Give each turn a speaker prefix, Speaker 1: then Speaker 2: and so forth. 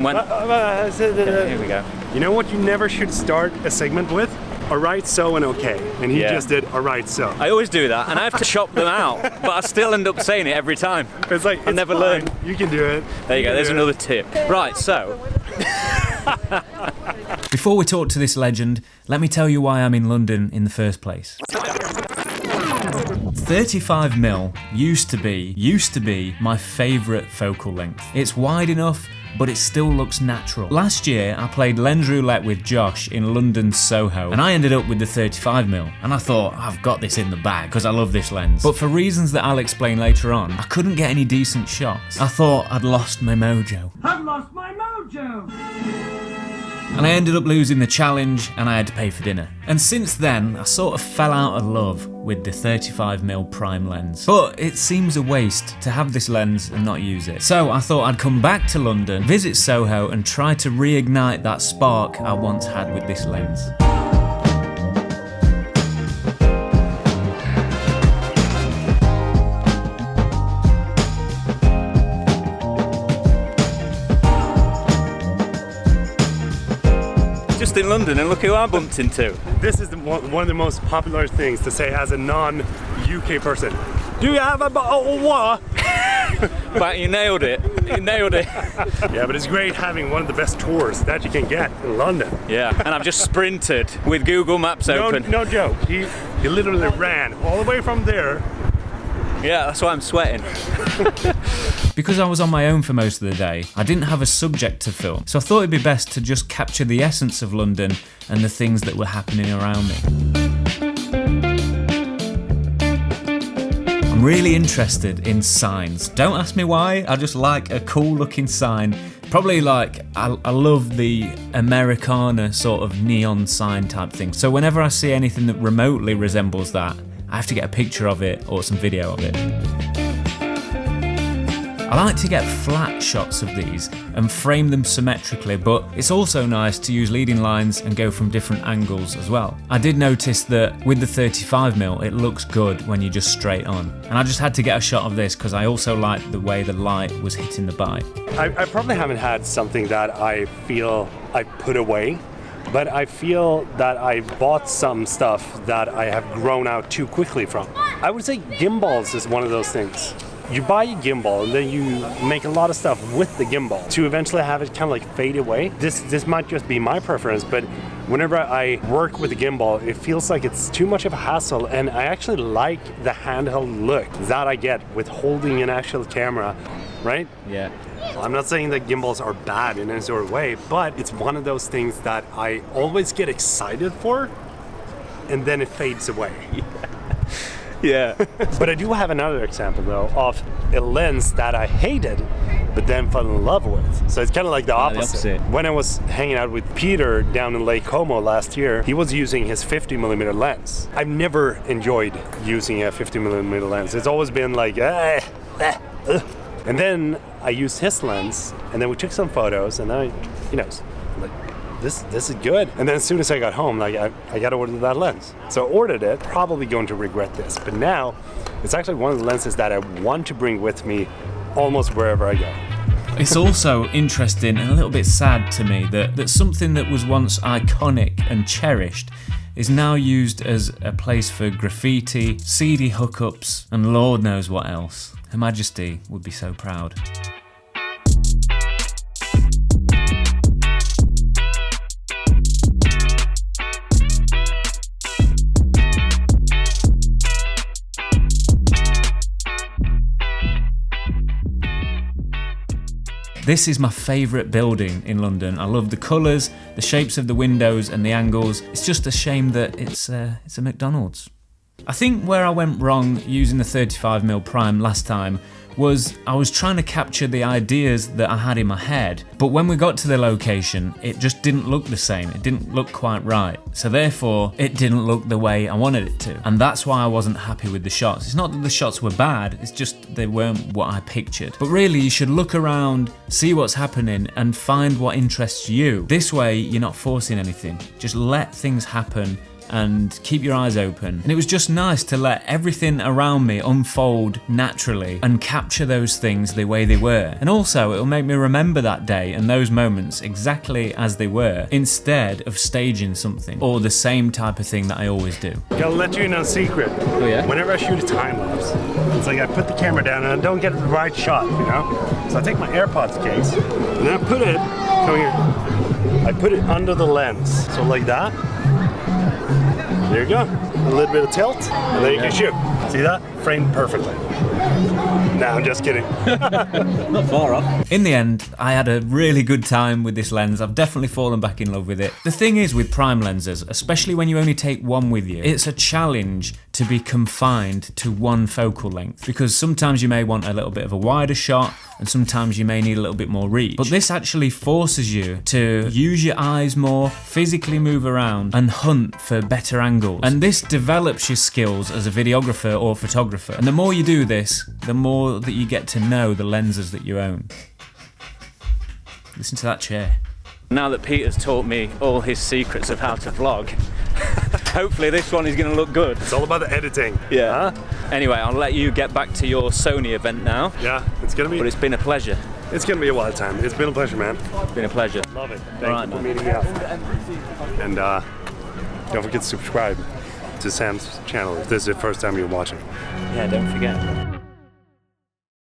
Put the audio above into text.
Speaker 1: Here we go.
Speaker 2: You know what you never should start a segment with? Alright, so and okay. And he just did alright, so.
Speaker 1: I always do that, and I have to chop them out, but I still end up saying it every time.
Speaker 2: It's like,
Speaker 1: I never learn.
Speaker 2: You can do it.
Speaker 1: There you go, there's another tip. Right, so.
Speaker 3: Before we talk to this legend, let me tell you why I'm in London in the first place. 35mm used to be my favourite focal length. It's wide enough, but it still looks natural. Last year, I played lens roulette with Josh in London's Soho, and I ended up with the 35mm, and I thought, I've got this in the bag, because I love this lens. But for reasons that I'll explain later on, I couldn't get any decent shots. I thought I'd lost my mojo.
Speaker 4: I've lost my mojo!
Speaker 3: And I ended up losing the challenge, and I had to pay for dinner. And since then, I sort of fell out of love with the 35mm prime lens. But it seems a waste to have this lens and not use it. So I thought I'd come back to London, visit Soho, and try to reignite that spark I once had with this lens.
Speaker 1: Just in London, and look who I bumped into.
Speaker 2: This is one of the most popular things to say as a non-UK person. Do you have a bottle of water?
Speaker 1: But you nailed it. You nailed it.
Speaker 2: Yeah, but it's great having one of the best tours that you can get in London.
Speaker 1: Yeah, and I've just sprinted with Google Maps open.
Speaker 2: No joke. He literally ran all the way from there.
Speaker 1: Yeah, that's why I'm sweating.
Speaker 3: Because I was on my own for most of the day, I didn't have a subject to film, so I thought it'd be best to just capture the essence of London and the things that were happening around me. I'm really interested in signs. Don't ask me why, I just like a cool looking sign. Probably like, I love the Americana sort of neon sign type thing. So whenever I see anything that remotely resembles that, I have to get a picture of it or some video of it. I like to get flat shots of these and frame them symmetrically, but it's also nice to use leading lines and go from different angles as well. I did notice that with the 35mm, it looks good when you're just straight on. And I just had to get a shot of this because I also liked the way the light was hitting the bite.
Speaker 2: I probably haven't had something that I feel I put away, but I feel that I bought some stuff that I have grown out too quickly from. I would say gimbals is one of those things. You buy a gimbal and then you make a lot of stuff with the gimbal to eventually have it kind of like fade away. This might just be my preference, but whenever I work with the gimbal, it feels like it's too much of a hassle, and I actually like the handheld look that I get with holding an actual camera, right?
Speaker 1: Yeah.
Speaker 2: Well, I'm not saying that gimbals are bad in any sort of way, but it's one of those things that I always get excited for, and then it fades away.
Speaker 1: Yeah.
Speaker 2: But I do have another example though of a lens that I hated but then fell in love with. So it's kind of like the opposite. When I was hanging out with Peter down in Lake Como last year, he was using his 50mm lens. I've never enjoyed using a 50mm lens. It's always been like and then I used his lens, and then we took some photos, and then like, this is good. And then as soon as I got home, like I got to order that lens. So I ordered it, probably going to regret this, but now it's actually one of the lenses that I want to bring with me almost wherever I go.
Speaker 3: It's also interesting and a little bit sad to me that something that was once iconic and cherished is now used as a place for graffiti, seedy hookups, and Lord knows what else. Her Majesty would be so proud. This is my favourite building in London. I love the colours, the shapes of the windows and the angles. It's just a shame that it's a McDonald's. I think where I went wrong using the 35mm prime last time was I was trying to capture the ideas that I had in my head, but when we got to the location, it just didn't look the same. It didn't look quite right. So therefore, it didn't look the way I wanted it to. And that's why I wasn't happy with the shots. It's not that the shots were bad, it's just they weren't what I pictured. But really, you should look around, see what's happening, and find what interests you. This way, you're not forcing anything. Just let things happen and keep your eyes open. And it was just nice to let everything around me unfold naturally and capture those things the way they were. And also it'll make me remember that day and those moments exactly as they were, instead of staging something or the same type of thing that I always do.
Speaker 2: Gotta let you in on a secret.
Speaker 3: Oh yeah?
Speaker 2: Whenever I shoot a time lapse, it's like I put the camera down and I don't get the right shot, you know? So I take my AirPods case and then I put it, come here, I put it under the lens. So like that. There you go. A little bit of tilt, and then you can shoot. See that? Framed perfectly. No, I'm just kidding.
Speaker 1: Not far off.
Speaker 3: In the end, I had a really good time with this lens. I've definitely fallen back in love with it. The thing is with prime lenses, especially when you only take one with you, it's a challenge to be confined to one focal length, because sometimes you may want a little bit of a wider shot and sometimes you may need a little bit more reach. But this actually forces you to use your eyes more, physically move around and hunt for better angles. And this develops your skills as a videographer or photographer. And the more you do this, the more that you get to know the lenses that you own. Listen to that chair.
Speaker 1: Now that Peter's taught me all his secrets of how to vlog, hopefully this one is going to look good.
Speaker 2: It's all about the editing.
Speaker 1: Yeah.
Speaker 2: Huh?
Speaker 1: Anyway, I'll let you get back to your Sony event now.
Speaker 2: Yeah, it's gonna be.
Speaker 1: But it's been a pleasure.
Speaker 2: It's gonna be a wild time. It's been a pleasure, man.
Speaker 1: It's been a pleasure.
Speaker 2: Love it. Thank
Speaker 1: Right,
Speaker 2: you for
Speaker 1: man.
Speaker 2: meeting me out. And don't forget to subscribe to Sam's channel if this is the first time you're watching.
Speaker 1: Yeah, don't forget.